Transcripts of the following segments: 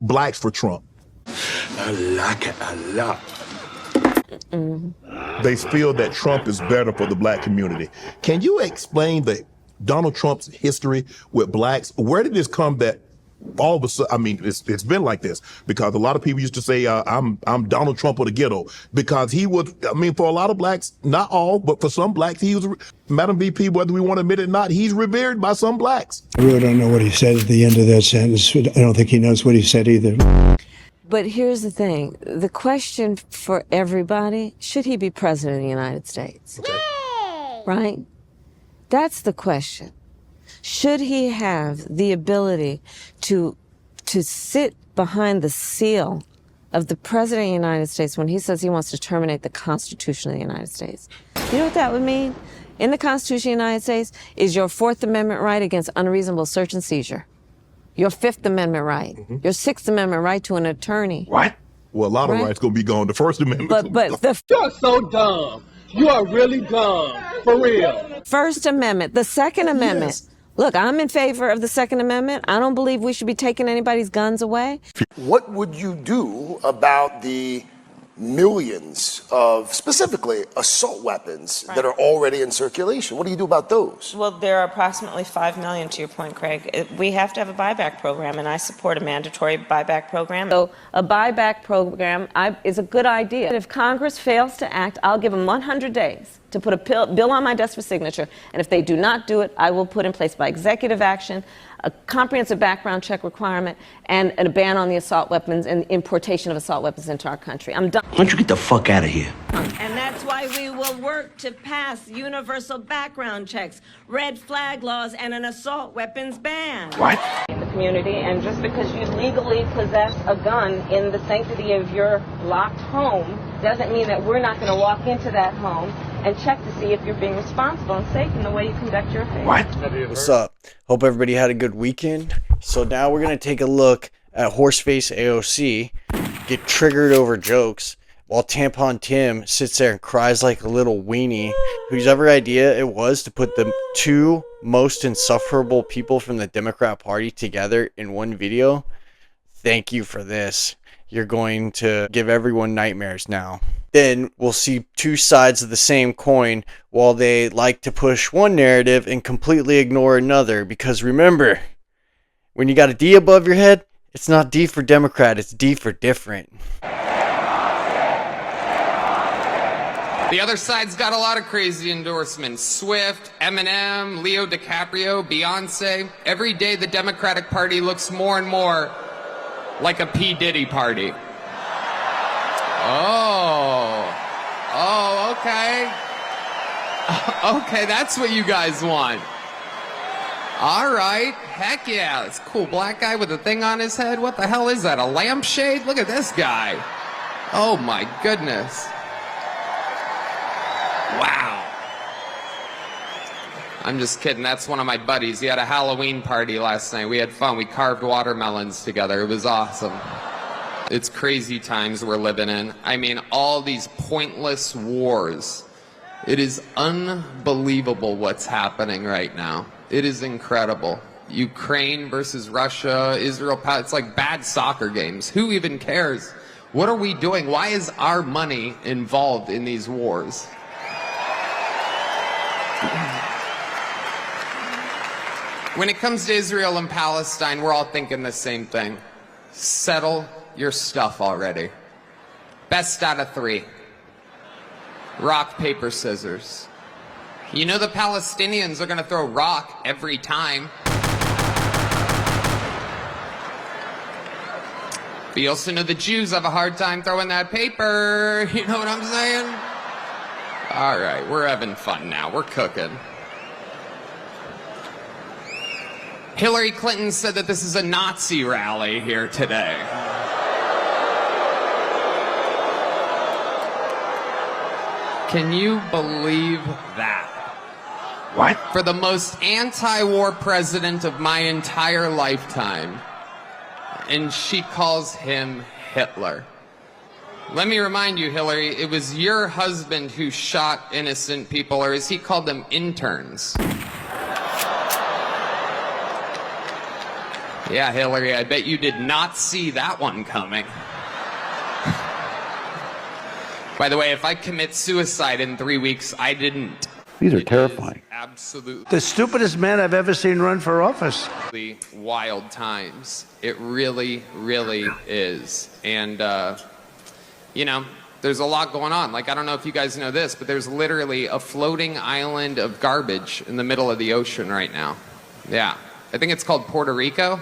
blacks for Trump. I like it a lot. They feel that Trump is better for the black community. Can you explain Donald Trump's history with blacks? Where did this come that all of a sudden, I mean, it's been like this because a lot of people used to say, I'm Donald Trump of the ghetto because he was, I mean, for a lot of blacks, not all, but for some blacks, he was, Madam VP, whether we want to admit it or not, he's revered by some blacks. I really don't know what he said at the end of that sentence. I don't think he knows what he said either. But here's the thing. The question for everybody, should he be president of the United States? Okay. Right? That's the question. Should he have the ability to sit behind the seal of the President of the United States when he says he wants to terminate the Constitution of the United States? You know what that would mean? In the Constitution of the United States is your Fourth Amendment right against unreasonable search and seizure, your Fifth Amendment right, your Sixth Amendment right to an attorney. What? Well, a lot of rights going to be gone. The First Amendment. But You're so dumb. You are really dumb. For real. First Amendment, the Second Amendment. Yes. Look, I'm in favor of the Second Amendment. I don't believe we should be taking anybody's guns away. What would you do about the millions of, specifically, assault weapons that are already in circulation? What do you do about those? Well, there are approximately 5 million, to your point, Craig. We have to have a buyback program, and I support a mandatory buyback program. So a buyback program is a good idea. If Congress fails to act, I'll give them 100 days to put a bill on my desk for signature. And if they do not do it, I will put in place by executive action a comprehensive background check requirement and a ban on the assault weapons and importation of assault weapons into our country. I'm done. Why don't you get the fuck out of here? And that's why we will work to pass universal background checks, red flag laws, and an assault weapons ban. What? In the community, and just because you legally possess a gun in the sanctity of your locked home doesn't mean that we're not going to walk into that home and check to see if you're being responsible and safe in the way you conduct your affairs. What? What's up? Hope everybody had a good weekend. So now we're going to take a look at Horseface AOC get triggered over jokes while Tampon Tim sits there and cries like a little weenie, whose ever idea it was to put the two most insufferable people from the Democrat Party together in one video. Thank you for this. You're going to give everyone nightmares now. Then we'll see two sides of the same coin while they like to push one narrative and completely ignore another. Because remember, when you got a D above your head, it's not D for Democrat, it's D for different. The other side's got a lot of crazy endorsements. Swift, Eminem, Leo DiCaprio, Beyonce. Every day the Democratic Party looks more and more like a P. Diddy party. Oh, okay. Okay, that's what you guys want. All right, heck yeah, it's cool. Black guy with a thing on his head. What the hell is that, a lampshade? Look at this guy. Oh my goodness. Wow. I'm just kidding, that's one of my buddies. He had a Halloween party last night. We had fun, we carved watermelons together. It was awesome. It's crazy times we're living in. I mean, all these pointless wars. It is unbelievable what's happening right now. It is incredible. Ukraine versus Russia, Israel, it's like bad soccer games. Who even cares? What are we doing? Why is our money involved in these wars? When it comes to Israel and Palestine, we're all thinking the same thing. Settle your stuff already. Best out of 3. Rock, paper, scissors. You know the Palestinians are going to throw rock every time. But you also know the Jews have a hard time throwing that paper. You know what I'm saying? All right, we're having fun now. We're cooking. Hillary Clinton said that this is a Nazi rally here today. Can you believe that? What? For the most anti-war president of my entire lifetime. And she calls him Hitler. Let me remind you, Hillary, it was your husband who shot innocent people, or as he called them, interns. Yeah, Hillary, I bet you did not see that one coming. By the way, if I commit suicide in 3 weeks, I didn't. These are terrifying. Absolutely. The stupidest man I've ever seen run for office. Wild times. It really, really is. And, you know, there's a lot going on. Like, I don't know if you guys know this, but there's literally a floating island of garbage in the middle of the ocean right now. Yeah. I think it's called Puerto Rico.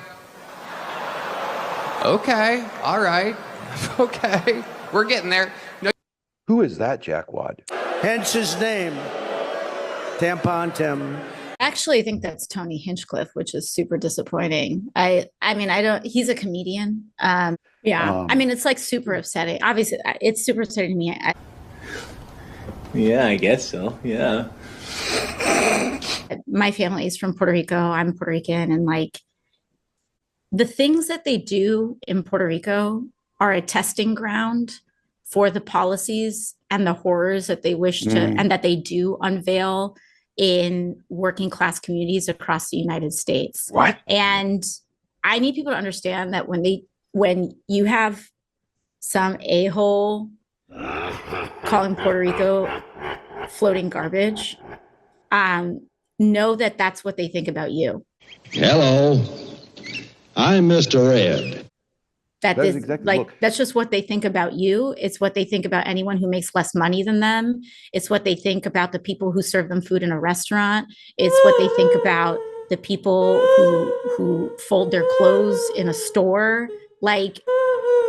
Okay. All right. Okay. We're getting there. No. Who is that jackwad? Hence his name, Tampon Tim. Actually, I think that's Tony Hinchcliffe, which is super disappointing. He's a comedian. I mean, it's like super upsetting. Obviously, it's super upsetting to me. Yeah, I guess so. Yeah. My family is from Puerto Rico. I'm Puerto Rican. And like the things that they do in Puerto Rico are a testing ground for the policies and the horrors that they wish to, and that they do unveil in working class communities across the United States. What? And I need people to understand that when you have some a-hole calling Puerto Rico floating garbage, know that that's what they think about you. Hello, I'm Mr. Red. That's just what they think about you. It's what they think about anyone who makes less money than them. It's what they think about the people who serve them food in a restaurant. It's what they think about the people who fold their clothes in a store. Like,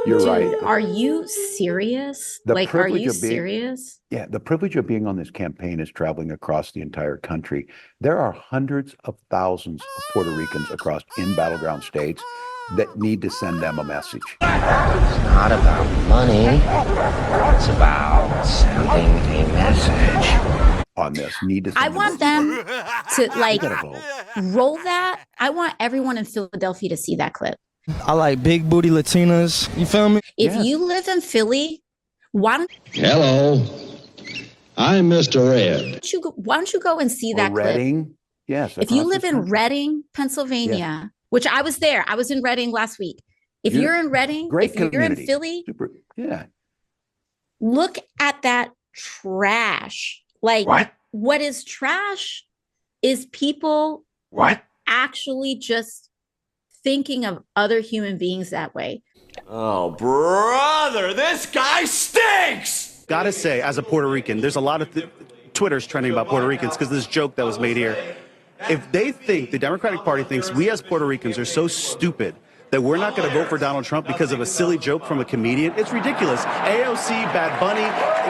You're dude, right. are you serious? The Like, are privilege you of being- serious? Yeah, the privilege of being on this campaign is traveling across the entire country. There are hundreds of thousands of Puerto Ricans across in battleground states that need to send them a message. It's not about money. It's about sending a message. On this, need to send I want them to like gotta vote. roll that. I want everyone in Philadelphia to see that clip. I like big booty Latinas. You feel me? If Yes. you live in Philly, why don't Hello, I'm Mr. Red. why don't you go and see that clip? Reading, yes. If you across live this in country. Reading, Pennsylvania, which I was there, I was in Reading last week. If You're- you're in Reading, great if you're in community. Philly, Super, yeah. look at that trash. Like, what is trash is people actually just thinking of other human beings that way. Oh, brother, this guy stinks! Gotta say, as a Puerto Rican, there's a lot of Twitter's trending about Puerto Ricans because of this joke that was made here. If they think, the Democratic Party thinks we as Puerto Ricans are so stupid that we're not going to vote for Donald Trump because of a silly joke from a comedian, it's ridiculous. AOC, Bad Bunny,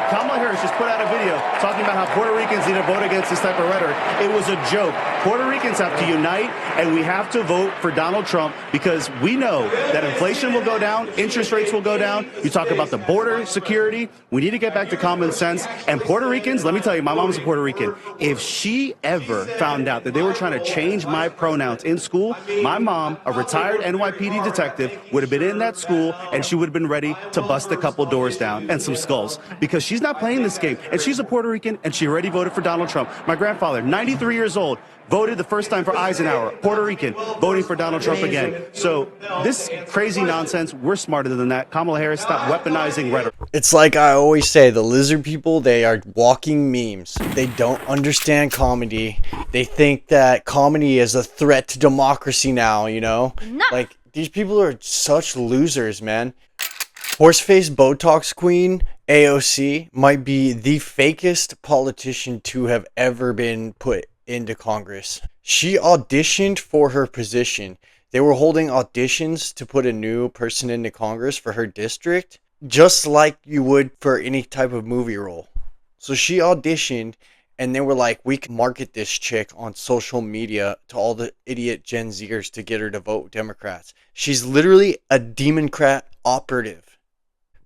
Kamala Harris just put out a video talking about how Puerto Ricans need to vote against this type of rhetoric. It was a joke. Puerto Ricans have to unite, and we have to vote for Donald Trump because we know that inflation will go down, interest rates will go down. You talk about the border security. We need to get back to common sense. And Puerto Ricans, let me tell you, my mom's a Puerto Rican. If she ever found out that they were trying to change my pronouns in school, my mom, a retired NYPD detective, would have been in that school, and she would have been ready to bust a couple doors down and some skulls because she's not playing this game. And she's a Puerto Rican, and she already voted for Donald Trump. My grandfather, 93 years old, voted the first time for Eisenhower, Puerto Rican, voting for Donald Trump again. So this crazy nonsense, we're smarter than that. Kamala Harris, stop weaponizing rhetoric. It's like I always say, the lizard people, they are walking memes. They don't understand comedy. They think that comedy is a threat to democracy now, you know? No. Like, these people are such losers, man. Horseface Botox Queen, AOC, might be the fakest politician to have ever been put into Congress. She auditioned for her position. They were holding auditions to put a new person into Congress for her district, just like you would for any type of movie role. So she auditioned, and they were like, we can market this chick on social media to all the idiot Gen Zers to get her to vote Democrats. She's literally a Democrat operative.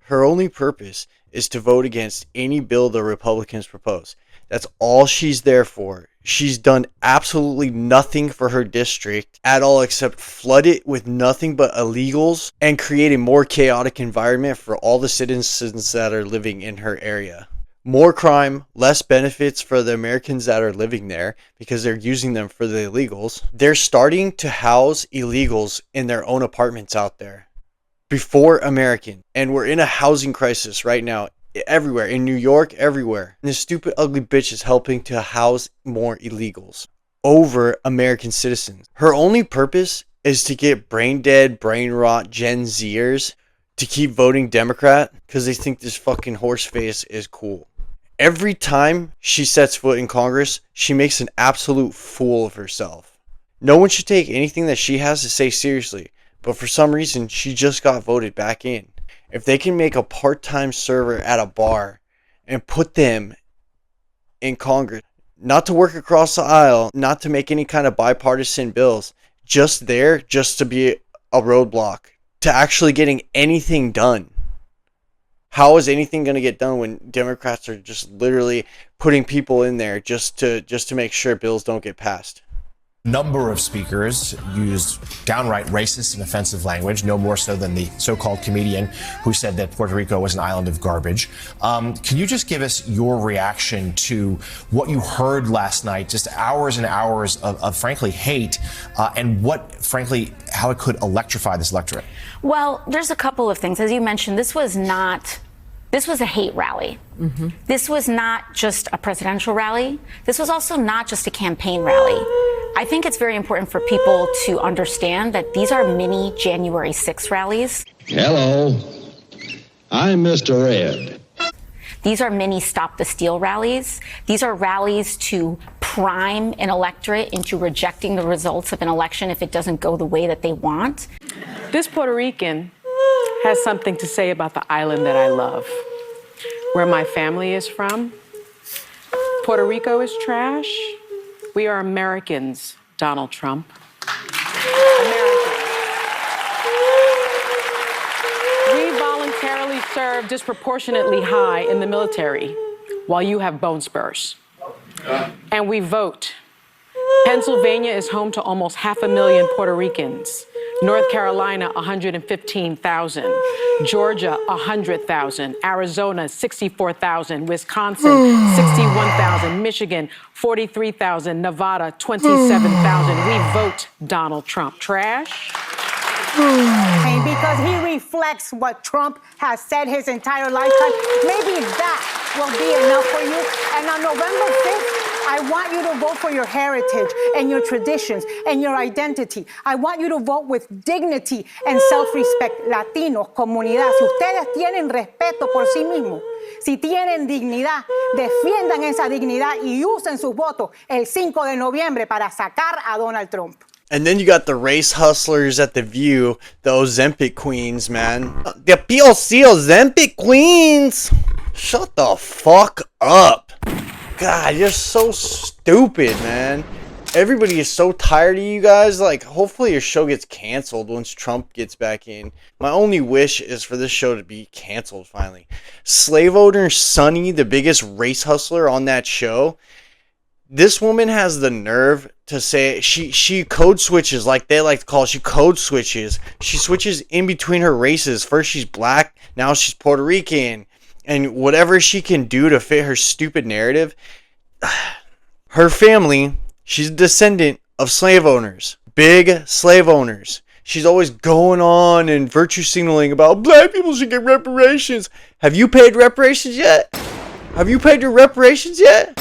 Her only purpose is to vote against any bill the Republicans propose. That's all she's there for. She's done absolutely nothing for her district at all except flood it with nothing but illegals and create a more chaotic environment for all the citizens that are living in her area. More crime, less benefits for the Americans that are living there because they're using them for the illegals. They're starting to house illegals in their own apartments out there before American. And we're in a housing crisis right now everywhere, in New York, everywhere. And this stupid, ugly bitch is helping to house more illegals over American citizens. Her only purpose is to get brain dead, brain rot Gen Zers to keep voting Democrat because they think this fucking horse face is cool. Every time she sets foot in Congress, she makes an absolute fool of herself. No one should take anything that she has to say seriously, but for some reason, she just got voted back in. If they can make a part-time server at a bar and put them in Congress, not to work across the aisle, not to make any kind of bipartisan bills, just there, just to be a roadblock to actually getting anything done. How is anything going to get done when Democrats are just literally putting people in there just to make sure bills don't get passed? Number of speakers used downright racist and offensive language, no more so than the so-called comedian who said that Puerto Rico was an island of garbage. Can you just give us your reaction to what you heard last night, just hours and hours of frankly, hate, and what, frankly, how it could electrify this electorate? Well, there's a couple of things. As you mentioned, this was a hate rally. Mm-hmm. This was not just a presidential rally. This was also not just a campaign rally. I think it's very important for people to understand that these are mini January 6 rallies. Hello, I'm Mr. Red. These are mini Stop the Steal rallies. These are rallies to prime an electorate into rejecting the results of an election if it doesn't go the way that they want. This Puerto Rican has something to say about the island that I love. Where my family is from, Puerto Rico is trash. We are Americans, Donald Trump. Americans. We voluntarily serve disproportionately high in the military while you have bone spurs. And we vote. Pennsylvania is home to almost 500,000 Puerto Ricans. North Carolina, 115,000. Georgia, 100,000. Arizona, 64,000. Wisconsin, 61,000. Michigan, 43,000. Nevada, 27,000. We vote Donald Trump. Trash? And because he reflects what Trump has said his entire lifetime, maybe that will be enough for you. And on November 5th, I want you to vote for your heritage and your traditions and your identity. I want you to vote with dignity and self-respect. Latinos, comunidad, si ustedes tienen respeto por sí mismos, si tienen dignidad, defiendan esa dignidad y usen sus votos el 5 de noviembre para sacar a Donald Trump. And then you got the race hustlers at The View, the Ozempic queens, man. The POC Ozempic queens! Shut the fuck up. God, you're so stupid, man. Everybody is so tired of you guys. Like, hopefully your show gets canceled once Trump gets back in. My only wish is for this show to be canceled finally. Slave owner Sonny, the biggest race hustler on that show. This woman has the nerve to say she code switches, like they like to call it. She code switches. She switches in between her races. First she's black, now she's Puerto Rican. And whatever she can do to fit her stupid narrative. Her family, she's a descendant of slave owners. Big slave owners. She's always going on and virtue signaling about black people should get reparations. Have you paid reparations yet? Have you paid your reparations yet?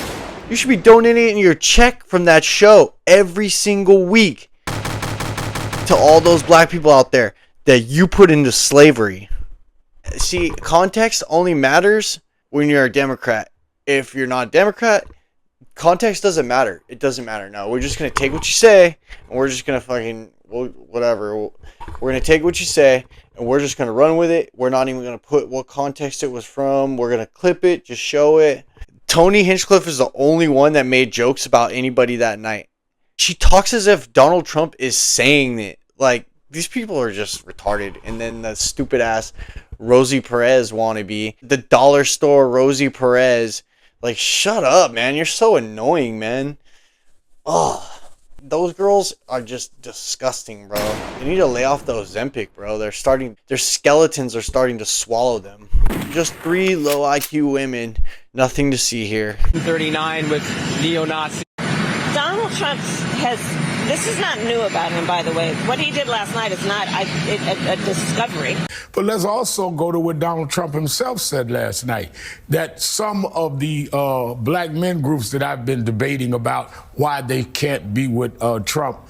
You should be donating your check from that show every single week to all those black people out there that you put into slavery. See, context only matters when you're a Democrat. If you're not a Democrat, context doesn't matter. It doesn't matter. No, we're just going to take what you say, and we're just going to fucking, whatever. We're going to take what you say, and we're just going to run with it. We're not even going to put what context it was from. We're going to clip it, just show it. Tony Hinchcliffe is the only one that made jokes about anybody that night. She talks as if Donald Trump is saying it. Like, these people are just retarded. And then the stupid ass Rosie Perez wannabe, the dollar store Rosie Perez. Like, shut up, man. You're so annoying, man. Oh, those girls are just disgusting, bro. They need to lay off the Ozempic, bro. Their skeletons are starting to swallow them. just 3 low IQ women. Nothing to see here. 39 with neo-Nazi. Donald Trump this is not new about him, by the way. What he did last night is not a discovery. But let's also go to what Donald Trump himself said last night, that some of the black men groups that I've been debating about why they can't be with Trump,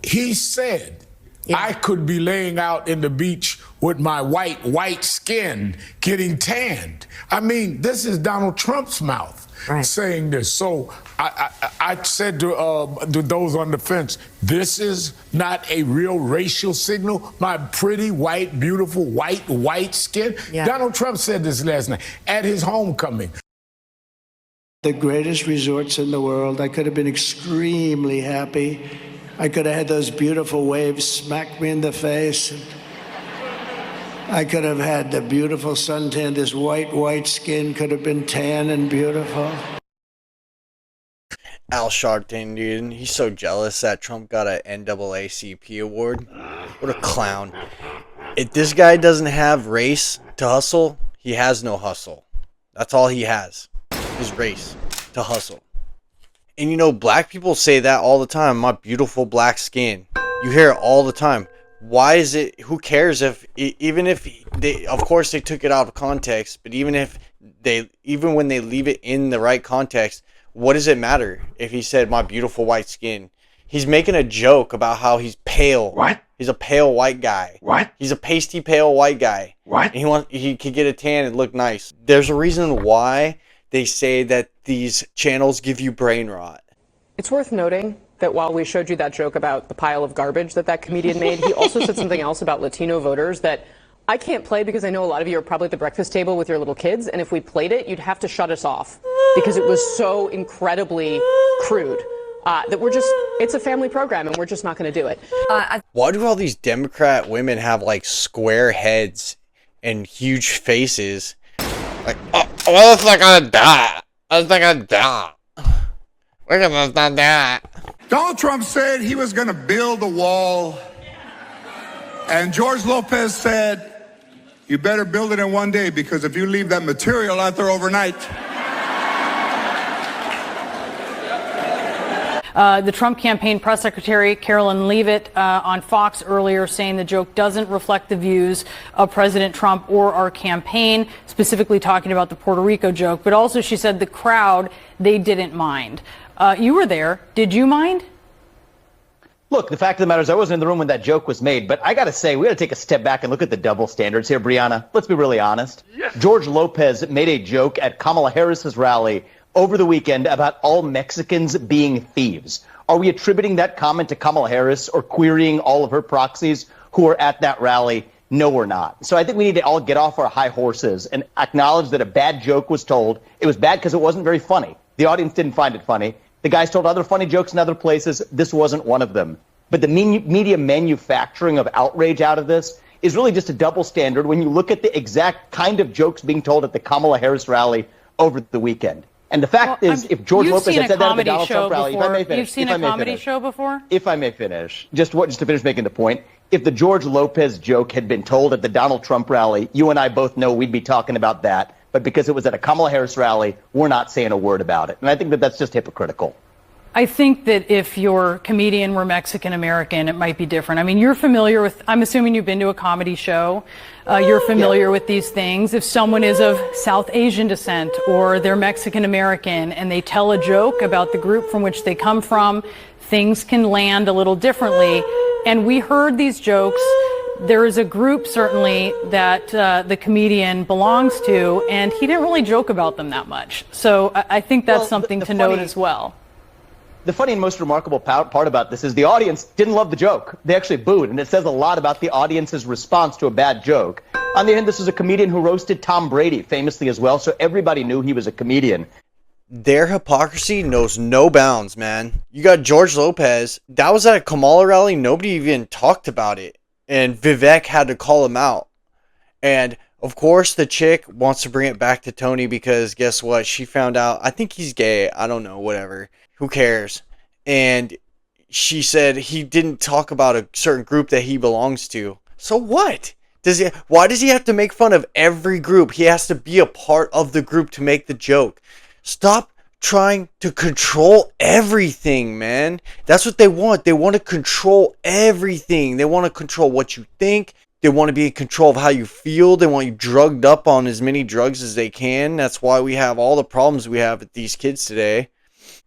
he said, I could be laying out in the beach with my white skin getting tanned. I mean, this is Donald Trump's mouth saying this. So I said to those on the fence, this is not a real racial signal. My pretty, white, beautiful, white skin. Yeah. Donald Trump said this last night at his homecoming. The greatest resorts in the world. I could have been extremely happy. I could have had those beautiful waves smack me in the face. I could have had the beautiful suntan. This white skin could have been tan and beautiful. Al Sharpton, dude, he's so jealous that Trump got an NAACP award. What a clown. If this guy doesn't have race to hustle, he has no hustle. That's all he has, is race to hustle. And you know, black people say that all the time, my beautiful black skin. You hear it all the time. Why is it, who cares if, even if they, of course they took it out of context, but even when they leave it in the right context, what does it matter if he said my beautiful white skin? He's making a joke about how he's pale. What? He's a pale white guy. What? He's a pasty pale white guy. What? And he could get a tan and look nice. There's a reason why they say that these channels give you brain rot. It's worth noting that while we showed you that joke about the pile of garbage that comedian made, he also said something else about Latino voters that I can't play because I know a lot of you are probably at the breakfast table with your little kids, and if we played it, you'd have to shut us off because it was so incredibly crude that it's a family program and we're just not going to do it. Why do all these Democrat women have like square heads and huge faces? Like, oh, what if I gotta die? I was gonna die. We're gonna not die. Donald Trump said he was going to build a wall, and George Lopez said, you better build it in one day, because if you leave that material out there overnight. The Trump campaign press secretary, Carolyn Leavitt, on Fox earlier saying the joke doesn't reflect the views of President Trump or our campaign, specifically talking about the Puerto Rico joke. But also she said the crowd, they didn't mind. You were there. Did you mind? Look, the fact of the matter is I wasn't in the room when that joke was made, but I got to say, we got to take a step back and look at the double standards here, Brianna. Let's be really honest. Yes. George Lopez made a joke at Kamala Harris's rally over the weekend about all Mexicans being thieves. Are we attributing that comment to Kamala Harris or querying all of her proxies who are at that rally? No, we're not. So I think we need to all get off our high horses and acknowledge that a bad joke was told. It was bad because it wasn't very funny. The audience didn't find it funny. The guys told other funny jokes in other places. This wasn't one of them. But the media manufacturing of outrage out of this is really just a double standard when you look at the exact kind of jokes being told at the Kamala Harris rally over the weekend. And the fact is, if George Lopez had said that at the Donald Trump rally, if I may finish. You've seen a comedy show before? If I may finish, just to finish making the point, if the George Lopez joke had been told at the Donald Trump rally, you and I both know we'd be talking about that. But because it was at a Kamala Harris rally, we're not saying a word about it. And I think that that's just hypocritical. I think that if your comedian were Mexican American, it might be different. I mean, you're familiar with, I'm assuming you've been to a comedy show. You're familiar with these things. If someone is of South Asian descent or they're Mexican American and they tell a joke about the group from which they come from, things can land a little differently. And we heard these jokes. There is a group, certainly, that the comedian belongs to, and he didn't really joke about them that much. So I think that's something to note as well. The funny and most remarkable part about this is the audience didn't love the joke. They actually booed, and it says a lot about the audience's response to a bad joke. On the other hand, this is a comedian who roasted Tom Brady famously as well, so everybody knew he was a comedian. Their hypocrisy knows no bounds, man. You got George Lopez. That was at a Kamala rally. Nobody even talked about it. And Vivek had to call him out. And, of course, the chick wants to bring it back to Tony because guess what? She found out. I think he's gay. I don't know. Whatever. Who cares? And she said he didn't talk about a certain group that he belongs to. So what? Why does he have to make fun of every group? He has to be a part of the group to make the joke. Stop trying to control everything, man. That's what they want. They want to control everything. They want to control what you think. They want to be in control of how you feel. They want you drugged up on as many drugs as they can. That's why we have all the problems we have with these kids today.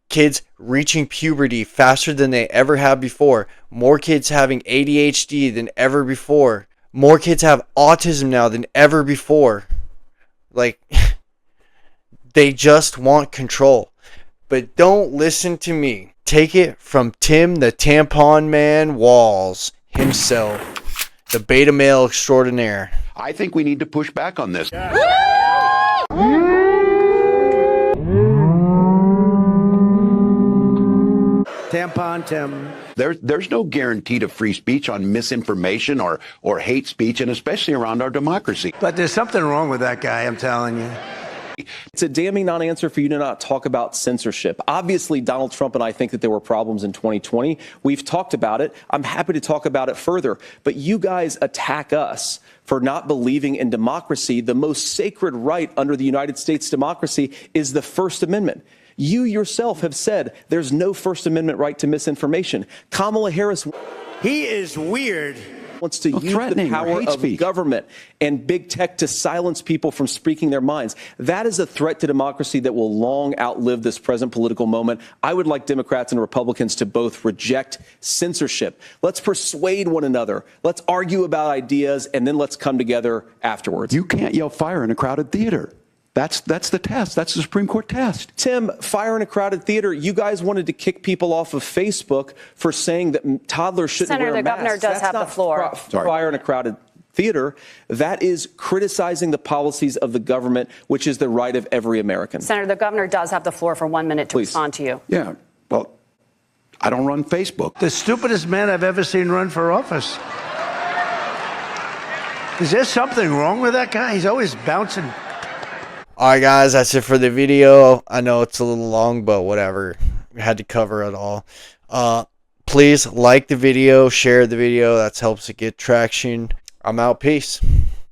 Kids reaching puberty faster than they ever have before. More kids having ADHD than ever before. More kids have autism now than ever before. Like, they just want control. But don't listen to me. Take it from Tim the Tampon Man Walls himself. The beta male extraordinaire. I think we need to push back on this. Tampon Tim. There's no guarantee to free speech on misinformation or hate speech, and especially around our democracy. But there's something wrong with that guy, I'm telling you. It's a damning non-answer for you to not talk about censorship. Obviously, Donald Trump and I think that there were problems in 2020. We've talked about it. I'm happy to talk about it further. But you guys attack us for not believing in democracy. The most sacred right under the United States democracy is the First Amendment. You yourself have said there's no First Amendment right to misinformation. Kamala Harris. He is weird. Wants to use the power of government and big tech to silence people from speaking their minds. That is a threat to democracy that will long outlive this present political moment. I would like Democrats and Republicans to both reject censorship. Let's persuade one another. Let's argue about ideas, and then let's come together afterwards. You can't yell fire in a crowded theater. That's the test. That's the Supreme Court test. Tim, fire in a crowded theater. You guys wanted to kick people off of Facebook for saying that toddlers shouldn't wear masks. Senator, the governor does have the floor. Fire in a crowded theater. That is criticizing the policies of the government, which is the right of every American. Senator, the governor does have the floor for 1 minute to respond to you. Yeah, well, I don't run Facebook. The stupidest man I've ever seen run for office. Is there something wrong with that guy? He's always bouncing. Alright guys, that's it for the video. I know it's a little long, but whatever. We had to cover it all. Please like the video, share the video. That helps it get traction. I'm out. Peace.